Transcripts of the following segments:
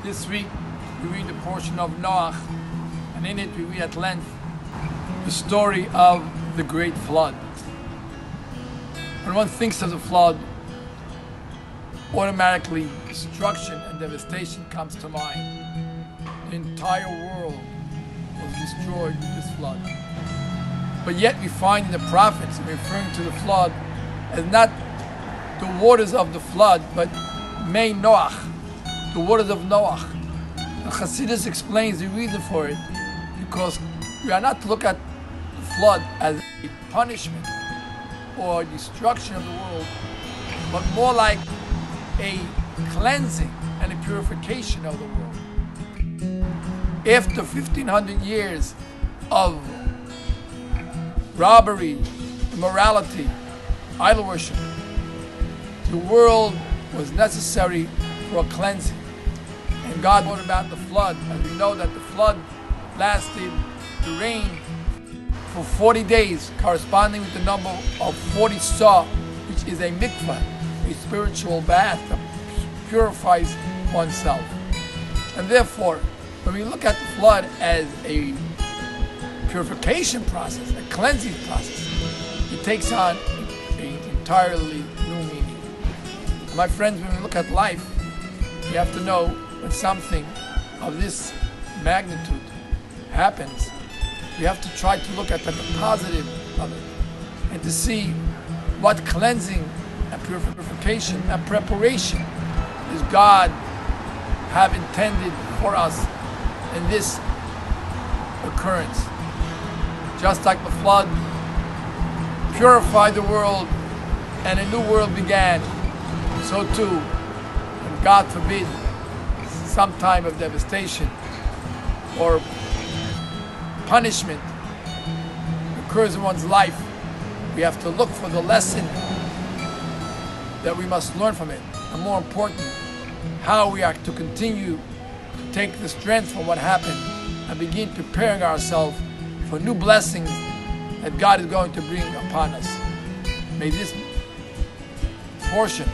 This week we read a portion of Noach, and in it we read at length the story of the great flood. When one thinks of the flood, automatically destruction and devastation comes to mind. The entire world was destroyed with this flood. But yet we find in the prophets referring to the flood as not the waters of the flood, but Mei Noach, the waters of Noach. And Chassidus explains the reason for it, because we are not to look at the flood as a punishment or destruction of the world, but more like a cleansing and a purification of the world. After 1500 years of robbery, immorality, idol worship, the world was necessary for a cleansing. And God brought about the flood, and we know that the flood lasted, the rain, for 40 days, corresponding with the number of 40 saw, which is a mikvah, a spiritual bath that purifies oneself. And therefore, when we look at the flood as a purification process, a cleansing process, it takes on an entirely new meaning. And my friends, when we look at life, we have to know when something of this magnitude happens, we have to try to look at the positive of it and to see what cleansing and purification and preparation does God have intended for us in this occurrence. Just like the flood purified the world and a new world began, so too, when God forbid some time of devastation or punishment occurs in one's life, we have to look for the lesson that we must learn from it, and more important, how we are to continue to take the strength from what happened and begin preparing ourselves for new blessings that God is going to bring upon us. May this portion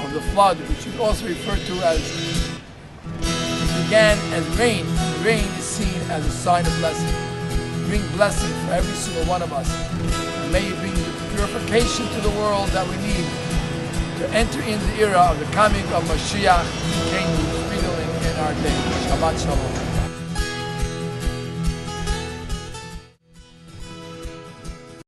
of the flood, which is also referred to as, began as rain. Rain is seen as a sign of blessing. Bring blessing for every single one of us. And may it bring the purification to the world that we need to enter in the era of the coming of Mashiach, King, speedily in our day. Shabbat Shalom.